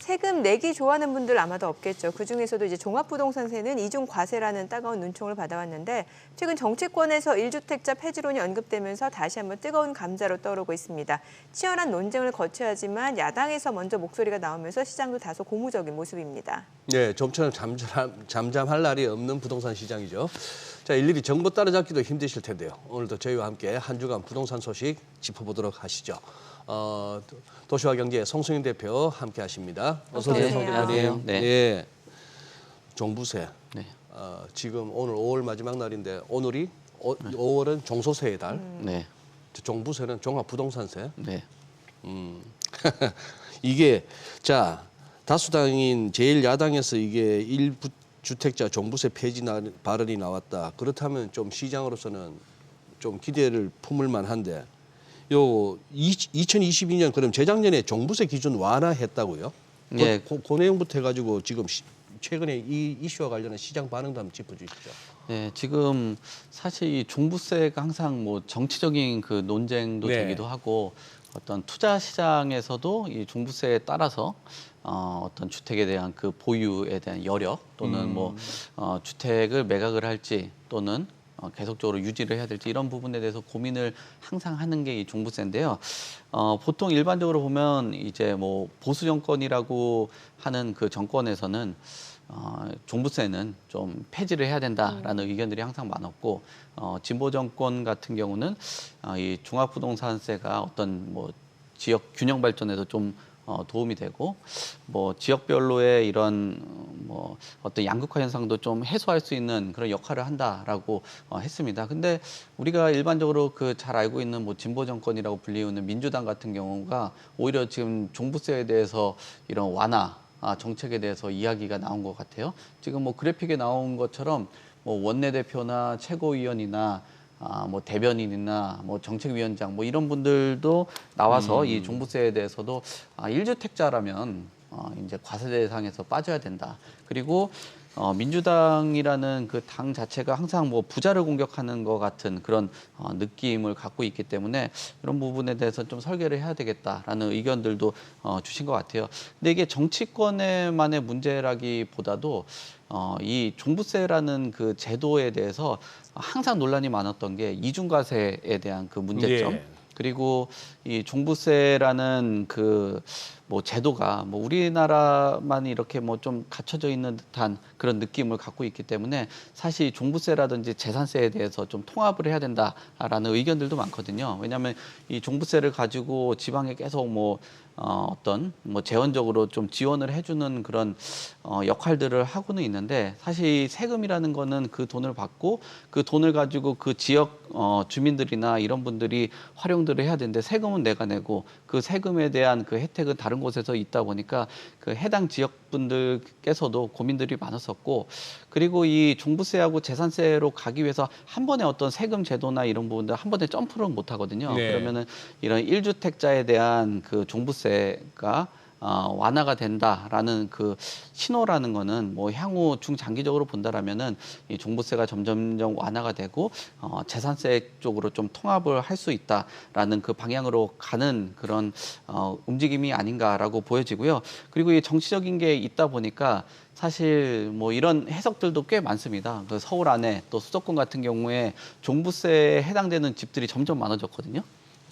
세금 내기 좋아하는 분들 아마도 없겠죠. 그중에서도 이제 종합부동산세는 이중 과세라는 따가운 눈총을 받아왔는데 최근 정치권에서 1주택자 폐지론이 언급되면서 다시 한번 뜨거운 감자로 떠오르고 있습니다. 치열한 논쟁을 거쳐야 하지만 야당에서 먼저 목소리가 나오면서 시장도 다소 고무적인 모습입니다. 네, 좀처럼 잠잠할 날이 없는 부동산 시장이죠. 자, 일일이 정보 따라잡기도 힘드실 텐데요. 오늘도 저희와 함께 한 주간 부동산 소식 짚어보도록 하시죠. 도시화 경제 송승윤 대표 함께 하십니다. 어서 오세요, 송 대표님. 네. 예. 종부세. 네. 지금 오늘 5월 마지막 날인데 오늘이 5월은 종소세의 달. 네. 종부세는 종합부동산세. 네. 이게 자 다수당인 제1야당에서 이게 1주택자 종부세 폐지 발언이 나왔다. 그렇다면 좀 시장으로서는 좀 기대를 품을 만한데 요 2022년 그럼 재작년에 종부세 기준 완화했다고요? 예. 그 내용부터 해가지고 지금 최근에 이 이슈와 관련한 시장 반응도 한번 짚어주시죠. 네, 지금 사실 이 종부세가 항상 뭐 정치적인 그 논쟁도 네. 되기도 하고 어떤 투자 시장에서도 이 종부세에 따라서 어떤 주택에 대한 그 보유에 대한 여력 또는 뭐 주택을 매각을 할지 또는 계속적으로 유지를 해야 될지 이런 부분에 대해서 고민을 항상 하는 게 이 종부세인데요. 보통 일반적으로 보면 이제 뭐 보수 정권이라고 하는 그 정권에서는 종부세는 좀 폐지를 해야 된다라는 의견들이 항상 많았고 진보 정권 같은 경우는 이 종합부동산세가 어떤 뭐 지역 균형 발전에도 좀 도움이 되고 뭐 지역별로의 이런 뭐 어떤 양극화 현상도 좀 해소할 수 있는 그런 역할을 한다라고 했습니다. 근데 우리가 일반적으로 그 잘 알고 있는 뭐 진보 정권이라고 불리우는 민주당 같은 경우가 오히려 지금 종부세에 대해서 이런 완화 정책에 대해서 이야기가 나온 것 같아요. 지금 뭐 그래픽에 나온 것처럼 뭐 원내대표나 최고위원이나 뭐 대변인이나 뭐 정책위원장 뭐 이런 분들도 나와서 이 종부세에 대해서도 1주택자라면 이제 과세 대상에서 빠져야 된다. 그리고 민주당이라는 그 당 자체가 항상 뭐 부자를 공격하는 것 같은 그런 느낌을 갖고 있기 때문에 이런 부분에 대해서 좀 설계를 해야 되겠다라는 의견들도 주신 것 같아요. 근데 이게 정치권만의 문제라기보다도 이 종부세라는 그 제도에 대해서 항상 논란이 많았던 게 이중과세에 대한 그 문제점. 예. 그리고 이 종부세라는 그 뭐 제도가 뭐 우리나라만 이렇게 뭐 좀 갖춰져 있는 듯한 그런 느낌을 갖고 있기 때문에 사실 종부세라든지 재산세에 대해서 좀 통합을 해야 된다라는 의견들도 많거든요. 왜냐하면 이 종부세를 가지고 지방에 계속 뭐 어떤 뭐 재원적으로 좀 지원을 해주는 그런 역할들을 하고는 있는데 사실 세금이라는 거는 그 돈을 받고 그 돈을 가지고 그 지역 주민들이나 이런 분들이 활용들을 해야 되는데 세금은 내가 내고 그 세금에 대한 그 혜택은 다른 곳에서 있다 보니까 그 해당 지역 분들께서도 고민들이 많았었고 그리고 이 종부세하고 재산세로 가기 위해서 한 번에 어떤 세금 제도나 이런 부분들 한 번에 점프를 못 하거든요. 네. 그러면은 이런 1주택자에 대한 그 종부세가 완화가 된다라는 그 신호라는 거는 뭐 향후 중장기적으로 본다라면은 이 종부세가 점점점 완화가 되고 재산세 쪽으로 좀 통합을 할 수 있다라는 그 방향으로 가는 그런 움직임이 아닌가라고 보여지고요. 그리고 이 정치적인 게 있다 보니까 사실 뭐 이런 해석들도 꽤 많습니다. 그 서울 안에 또 수도권 같은 경우에 종부세에 해당되는 집들이 점점 많아졌거든요.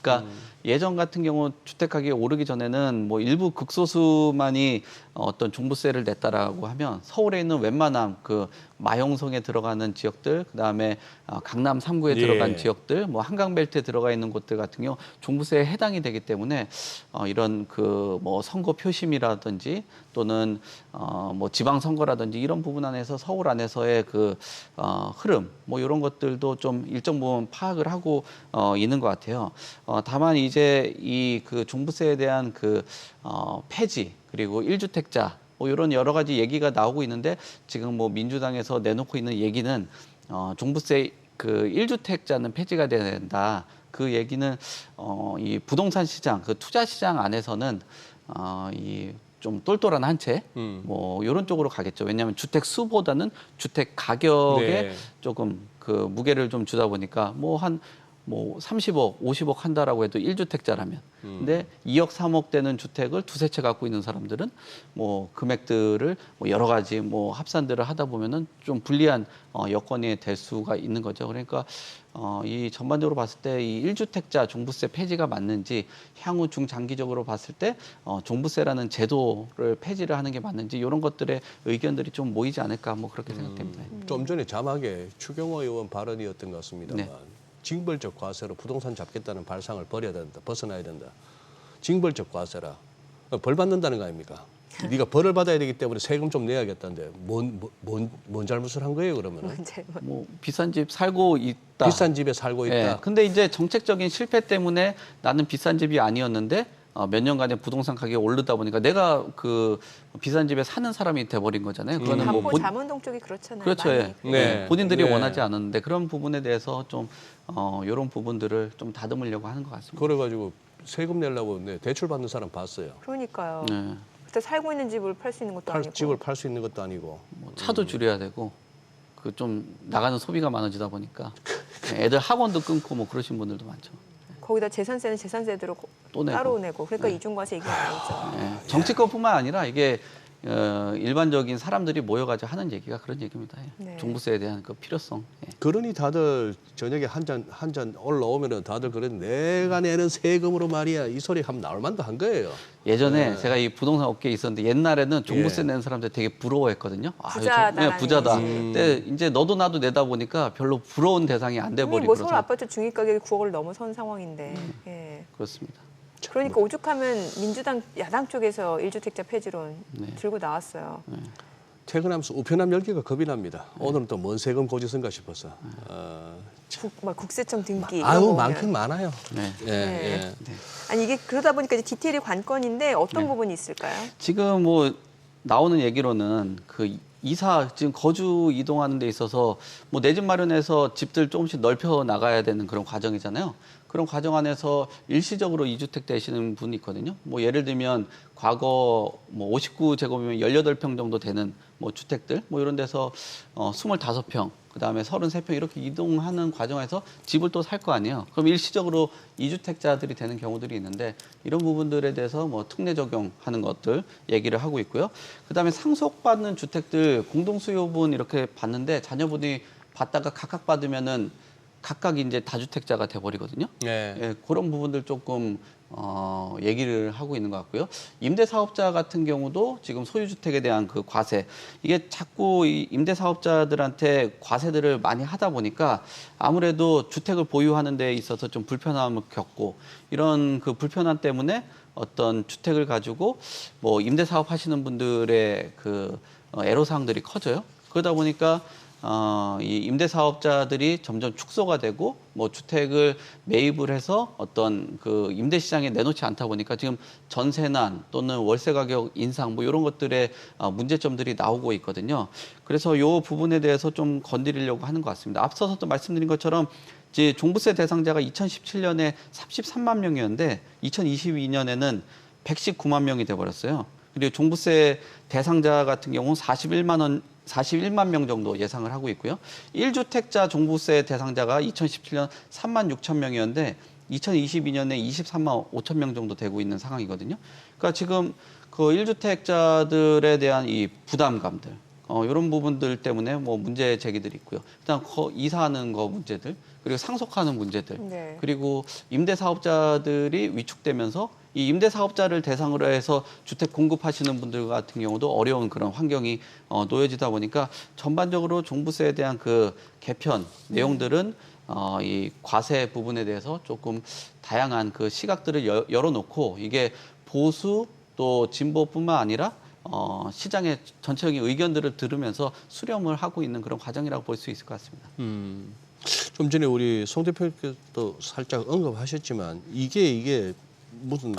그러니까 예전 같은 경우 주택 가격이 오르기 전에는 뭐 일부 극소수만이 어떤 종부세를 냈다라고 하면 서울에 있는 웬만한 그 마용성에 들어가는 지역들, 그다음에 강남 3구에 들어간 지역들, 뭐 한강벨트에 들어가 있는 곳들 같은 경우 종부세에 해당이 되기 때문에 이런 그 뭐 선거 표심이라든지 또는 뭐 지방 선거라든지 이런 부분 안에서 서울 안에서의 그 흐름 뭐 이런 것들도 좀 일정 부분 파악을 하고 있는 것 같아요. 다만 이제 이 그 종부세에 대한 그 폐지 그리고 1주택자 뭐 이런 여러 가지 얘기가 나오고 있는데 지금 뭐 민주당에서 내놓고 있는 얘기는 종부세 그 1주택자는 폐지가 돼야 된다. 그 얘기는 이 부동산 시장, 그 투자 시장 안에서는 이 좀 똘똘한 한 채, 뭐 이런 쪽으로 가겠죠. 왜냐하면 주택 수보다는 주택 가격에 네. 조금 그 무게를 좀 주다 보니까 뭐 한 뭐 30억, 50억 한다라고 해도 1주택자라면. 근데 2억, 3억 되는 주택을 두세 채 갖고 있는 사람들은 뭐 금액들을 뭐 여러 가지 뭐 합산들을 하다 보면은 좀 불리한 여건이 될 수가 있는 거죠. 그러니까 이 전반적으로 봤을 때 이 1주택자 종부세 폐지가 맞는지, 향후 중장기적으로 봤을 때 종부세라는 제도를 폐지를 하는 게 맞는지, 이런 것들의 의견들이 좀 모이지 않을까 뭐 그렇게 생각됩니다. 좀 전에 자막에 추경호 의원 발언이었던 것 같습니다만 네. 징벌적 과세로 부동산 잡겠다는 발상을 버려야 된다. 벗어나야 된다. 징벌적 과세라. 벌 받는다는 거 아닙니까? 네가 벌을 받아야 되기 때문에 세금 좀 내야겠다는데 뭔 잘못을 한 거예요 그러면? 뭐 비싼 집 살고 있다. 비싼 집에 살고 있다. 예, 근데 이제 정책적인 실패 때문에 나는 비싼 집이 아니었는데 몇 년간의 부동산 가격이 오르다 보니까 내가 그 비싼 집에 사는 사람이 돼버린 거잖아요. 그거는 뭐 반포 잠원동 쪽이 그렇잖아요. 그렇죠. 많이. 예. 네. 본인들이 네. 원하지 않았는데 그런 부분에 대해서 좀 이런 부분들을 좀 다듬으려고 하는 것 같습니다. 그래가지고 세금 내려고 대출 받는 사람 봤어요. 그러니까요. 네. 그때 살고 있는 집을 팔 수 있는 것도 아니고. 집을 팔 수 있는 것도 아니고. 뭐 차도 줄여야 되고 그 좀 나가는 소비가 많아지다 보니까 애들 학원도 끊고 뭐 그러신 분들도 많죠. 거기다 재산세는 재산세대로 또 내고. 따로 내고. 그러니까 이중과세 이게 나오죠. 예, 정치권뿐만 아니라 이게 일반적인 사람들이 모여가지고 하는 얘기가 그런 얘기입니다. 예. 네. 종부세에 대한 그 필요성. 예. 그러니 다들 저녁에 한 잔 올라오면은 다들 그런 내가 내는 세금으로 말이야 이 소리 하면 나올 만도 한 거예요. 예전에 제가 이 부동산 업계에 있었는데 옛날에는 종부세 예. 내는 사람들 되게 부러워했거든요. 부자다라는 부자다. 얘기지. 근데 이제 너도 나도 내다 보니까 별로 부러운 대상이 안 이미 돼버리고 뭐 서울 그래서 아파트 중위 가격이 9억을 넘어선 상황인데. 예. 그렇습니다. 그러니까 오죽하면 민주당 야당 쪽에서 1주택자 폐지론 네. 들고 나왔어요. 퇴근하면서 우편함 열기가 겁이 납니다. 오늘은 또 뭔 세금 고지선가 싶어서. 막 국세청 등기. 이런 아유 거 많긴 보면. 많아요. 네. 예, 네. 예. 아니 이게 그러다 보니까 이제 디테일이 관건인데 어떤 부분이 있을까요? 지금 뭐 나오는 얘기로는 그 이사 지금 거주 이동하는 데 있어서 뭐 내 집 마련해서 집들 조금씩 넓혀 나가야 되는 그런 과정이잖아요. 그런 과정 안에서 일시적으로 2주택 되시는 분이 있거든요. 뭐 예를 들면 과거 뭐 59제곱이면 18평 정도 되는 뭐 주택들 뭐 이런 데서 25평 그다음에 33평 이렇게 이동하는 과정에서 집을 또 살 거 아니에요. 그럼 일시적으로 2주택자들이 되는 경우들이 있는데 이런 부분들에 대해서 뭐 특례 적용하는 것들 얘기를 하고 있고요. 그다음에 상속받는 주택들 공동수요분 이렇게 받는데 자녀분이 받다가 각각 받으면은 각각 이제 다주택자가 돼버리거든요. 네. 예, 그런 부분들 조금 얘기를 하고 있는 것 같고요. 임대사업자 같은 경우도 지금 소유주택에 대한 그 과세 이게 자꾸 이 임대사업자들한테 과세들을 많이 하다 보니까 아무래도 주택을 보유하는 데 있어서 좀 불편함을 겪고 이런 그 불편함 때문에 어떤 주택을 가지고 뭐 임대사업 하시는 분들의 그 애로사항들이 커져요. 그러다 보니까 이 임대사업자들이 점점 축소가 되고 뭐 주택을 매입을 해서 어떤 그 임대 시장에 내놓지 않다 보니까 지금 전세난 또는 월세 가격 인상 뭐 이런 것들의 문제점들이 나오고 있거든요. 그래서 이 부분에 대해서 좀 건드리려고 하는 것 같습니다. 앞서서 또 말씀드린 것처럼 이제 종부세 대상자가 2017년에 33만 명이었는데 2022년에는 119만 명이 돼버렸어요. 그리고 종부세 대상자 같은 경우는 41만 명 정도 예상을 하고 있고요. 1주택자 종부세 대상자가 2017년 3만 6천 명이었는데 2022년에 23만 5천 명 정도 되고 있는 상황이거든요. 그러니까 지금 그 1주택자들에 대한 이 부담감들 이런 부분들 때문에 뭐 문제 제기들이 있고요. 일단 이사하는 거 문제들 그리고 상속하는 문제들 네. 그리고 임대사업자들이 위축되면서 이 임대사업자를 대상으로 해서 주택 공급하시는 분들 같은 경우도 어려운 그런 환경이 놓여지다 보니까 전반적으로 종부세에 대한 그 개편 내용들은 이 과세 부분에 대해서 조금 다양한 그 시각들을 열어놓고 이게 보수 또 진보뿐만 아니라 시장의 전체적인 의견들을 들으면서 수렴을 하고 있는 그런 과정이라고 볼 수 있을 것 같습니다. 좀 전에 우리 송 대표께도 살짝 언급하셨지만 이게 무슨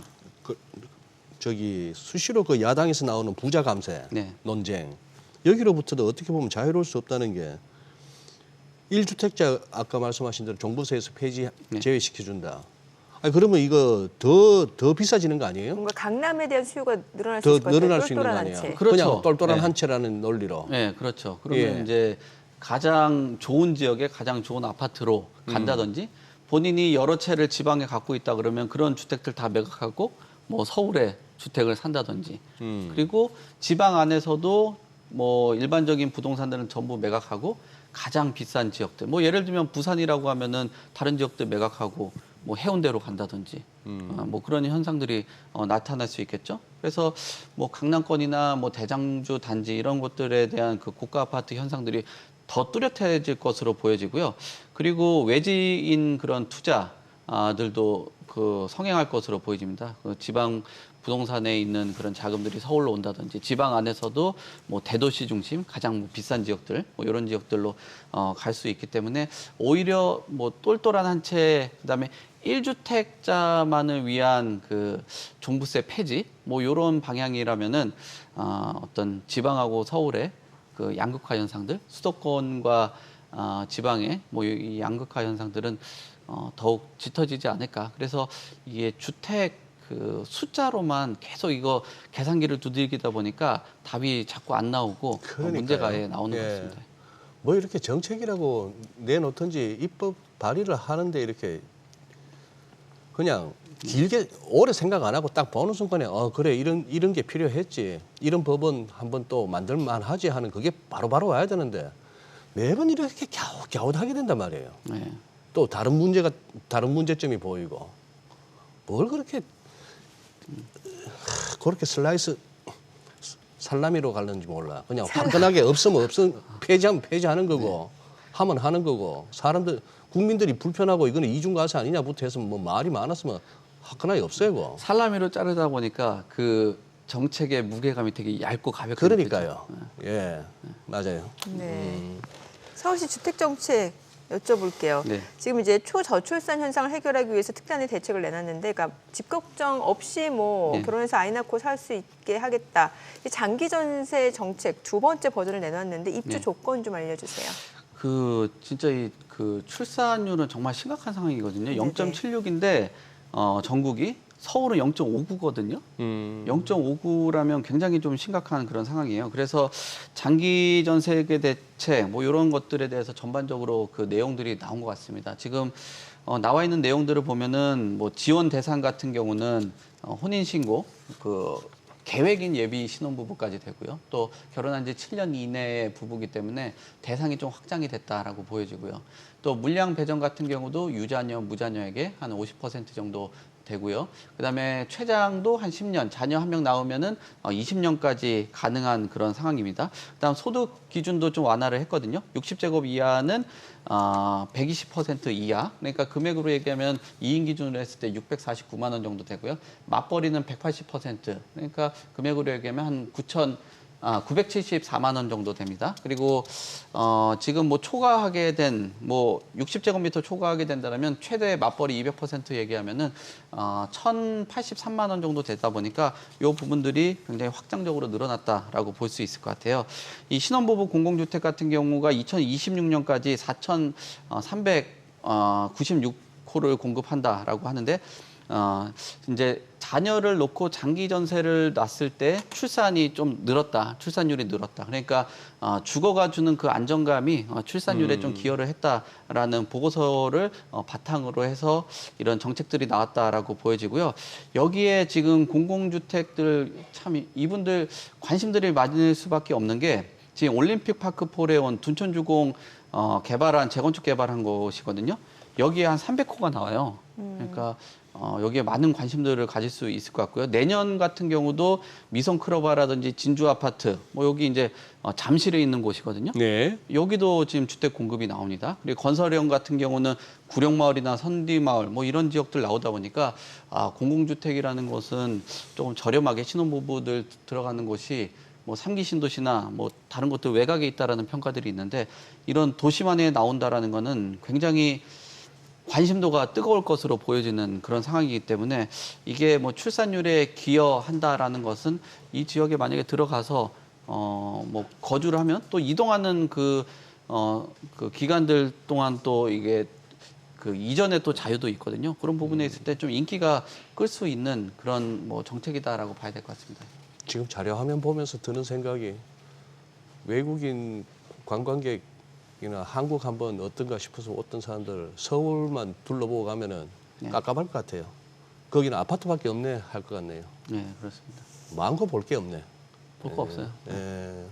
수시로 그 야당에서 나오는 부자 감세 네. 논쟁 여기로부터도 어떻게 보면 자유로울 수 없다는 게 1주택자 아까 말씀하신 대로 종부세에서 폐지 네. 제외시켜준다. 아니 그러면 이거 더 비싸지는 거 아니에요? 뭔가 강남에 대한 수요가 늘어날 수 더 있을 것 같아요. 늘어날 수 있는 거 똘똘한 아니에요? 한 채. 그렇죠. 그냥 똘똘한 네. 한 채라는 논리로. 네, 그렇죠. 그러면 예. 이제 가장 좋은 지역에 가장 좋은 아파트로 간다든지 본인이 여러 채를 지방에 갖고 있다 그러면 그런 주택들 다 매각하고 뭐 서울에 주택을 산다든지 그리고 지방 안에서도 뭐 일반적인 부동산들은 전부 매각하고 가장 비싼 지역들 뭐 예를 들면 부산이라고 하면은 다른 지역들 매각하고 뭐 해운대로 간다든지 뭐 그런 현상들이 나타날 수 있겠죠. 그래서 뭐 강남권이나 뭐 대장주 단지 이런 것들에 대한 그 고가 아파트 현상들이 더 뚜렷해질 것으로 보여지고요. 그리고 외지인 그런 투자들도 그 성행할 것으로 보여집니다. 그 지방 부동산에 있는 그런 자금들이 서울로 온다든지 지방 안에서도 뭐 대도시 중심 가장 뭐 비싼 지역들 뭐 이런 지역들로 갈 수 있기 때문에 오히려 뭐 똘똘한 한 채 그다음에 1주택자만을 위한 그 종부세 폐지 뭐 이런 방향이라면은 어떤 지방하고 서울의 그 양극화 현상들 수도권과 지방의 뭐 이 양극화 현상들은 더욱 짙어지지 않을까. 그래서 이게 주택 그 숫자로만 계속 이거 계산기를 두들기다 보니까 답이 자꾸 안 나오고 그러니까요. 문제가 나오는 것 예. 같습니다. 뭐 이렇게 정책이라고 내놓든지 입법 발의를 하는데 이렇게 그냥 길게 오래 생각 안 하고 딱 보는 순간에 그래 이런 게 필요했지 이런 법은 한번 또 만들만 하지 하는 그게 바로바로 와야 되는데 매번 이렇게 갸웃갸웃하게 된단 말이에요. 네. 또 다른 문제점이 보이고 뭘 그렇게 슬라이스 살라미로 갈는지 몰라. 그냥 화끈하게 없으면 폐지하면 폐지하는 거고 하면 하는 거고 국민들이 불편하고 이거는 이중과세 아니냐부터 해서 뭐 말이 많았으면 화끈하게 없애고. 살라미로 자르다 보니까 그 정책의 무게감이 되게 얇고 가볍게 그러니까요. 느껴져요. 예, 맞아요. 네. 서울시 주택 정책 여쭤볼게요. 네. 지금 이제 초저출산 현상을 해결하기 위해서 특단의 대책을 내놨는데, 그러니까 집 걱정 없이 뭐 네. 결혼해서 아이 낳고 살 수 있게 하겠다. 이 장기 전세 정책 두 번째 버전을 내놨는데 입주 네. 조건 좀 알려주세요. 그 진짜 그 출산율은 정말 심각한 상황이거든요. 네네. 0.76인데 전국이 서울은 0.59거든요. 0.59라면 굉장히 좀 심각한 그런 상황이에요. 그래서 장기 전세계 대책 뭐 이런 것들에 대해서 전반적으로 그 내용들이 나온 것 같습니다. 지금 나와 있는 내용들을 보면은 뭐 지원 대상 같은 경우는 혼인 신고 그 계획인 예비 신혼부부까지 되고요. 또 결혼한 지 7년 이내의 부부기 때문에 대상이 좀 확장이 됐다라고 보여지고요. 또 물량 배정 같은 경우도 유자녀, 무자녀에게 한 50% 정도 되고요. 그다음에 최장도 한 10년, 자녀 한 명 나오면은 20년까지 가능한 그런 상황입니다. 그다음 소득 기준도 좀 완화를 했거든요. 60제곱 이하는 120% 이하. 그러니까 금액으로 얘기하면 2인 기준으로 했을 때 649만 원 정도 되고요. 맞벌이는 180%. 그러니까 금액으로 얘기하면 한 974만 원 정도 됩니다. 그리고 지금 뭐 초과하게 된 뭐 60제곱미터 초과하게 된다면 최대 맞벌이 200% 얘기하면은 1,083만 원 정도 되다 보니까 이 부분들이 굉장히 확장적으로 늘어났다라고 볼 수 있을 것 같아요. 이 신혼부부 공공주택 같은 경우가 2026년까지 4,396호를 공급한다라고 하는데 이제 자녀를 놓고 장기 전세를 놨을 때 출산이 좀 늘었다, 출산율이 늘었다. 그러니까 주거가 주는 그 안정감이 출산율에 좀 기여를 했다라는 보고서를 바탕으로 해서 이런 정책들이 나왔다라고 보여지고요. 여기에 지금 공공주택들 참 이분들 관심들이 많을 수밖에 없는 게 지금 올림픽 파크 폴에 온 둔촌주공 재건축 개발한 곳이거든요. 여기에 한 300호가 나와요. 그러니까 여기에 많은 관심들을 가질 수 있을 것 같고요. 내년 같은 경우도 미성 클로바라든지 진주 아파트, 뭐 여기 이제 잠실에 있는 곳이거든요. 네. 여기도 지금 주택 공급이 나옵니다. 그리고 건설형 같은 경우는 구룡마을이나 선디마을 뭐 이런 지역들 나오다 보니까 공공주택이라는 것은 조금 저렴하게 신혼부부들 들어가는 곳이 뭐 3기 신도시나 뭐 다른 곳들 외곽에 있다라는 평가들이 있는데 이런 도시만에 나온다라는 거는 굉장히 관심도가 뜨거울 것으로 보여지는 그런 상황이기 때문에 이게 뭐 출산율에 기여한다라는 것은 이 지역에 만약에 들어가서 뭐 거주를 하면 또 이동하는 그 기간들 동안 또 이게 그 이전에 또 자유도 있거든요. 그런 부분에 있을 때 좀 인기가 끌 수 있는 그런 뭐 정책이다라고 봐야 될 것 같습니다. 지금 자료 화면 보면서 드는 생각이 외국인 관광객 이나 한국 한번 어떤가 싶어서 어떤 사람들 서울만 둘러보고 가면은 네. 깝깝할 것 같아요. 거기는 아파트밖에 없네 할 것 같네요. 네, 그렇습니다. 많고 볼 게 없네. 볼 거 없어요. 예.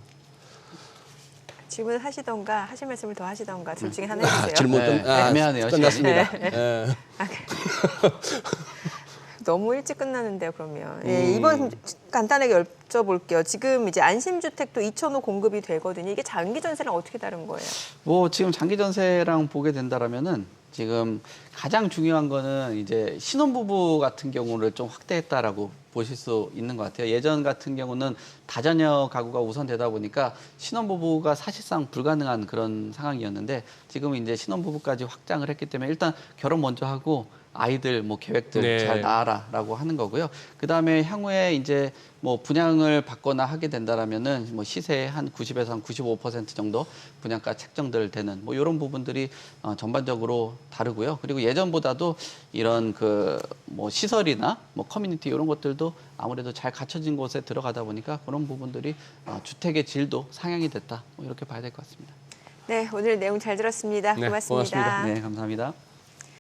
질문하시던가 하실 말씀을 더 하시던가 둘 중에 하나 해주세요. 질문 네, 애매하네요, 끝났습니다. 예. 너무 일찍 끝나는데요, 그러면. 예, 이번 간단하게 여쭤볼게요. 지금 이제 안심주택도 2,000호 공급이 되거든요. 이게 장기 전세랑 어떻게 다른 거예요? 뭐 지금 장기 전세랑 보게 된다라면은 지금 가장 중요한 거는 이제 신혼부부 같은 경우를 좀 확대했다라고 보실 수 있는 것 같아요. 예전 같은 경우는 다자녀 가구가 우선되다 보니까 신혼부부가 사실상 불가능한 그런 상황이었는데 지금은 이제 신혼부부까지 확장을 했기 때문에 일단 결혼 먼저 하고 아이들 뭐 계획들 네. 잘 낳아라라고 하는 거고요. 그 다음에 향후에 이제 뭐 분양을 받거나 하게 된다라면은 뭐 시세의 한 90에서 한 95% 정도 분양가 책정들 되는 뭐 이런 부분들이 전반적으로 다르고요. 그리고 예전보다도 이런 그 뭐 시설이나 뭐 커뮤니티 이런 것들도 아무래도 잘 갖춰진 곳에 들어가다 보니까 그런 부분들이 주택의 질도 상향이 됐다. 뭐 이렇게 봐야 될 것 같습니다. 네, 오늘 내용 잘 들었습니다. 네, 고맙습니다. 고맙습니다. 네, 감사합니다.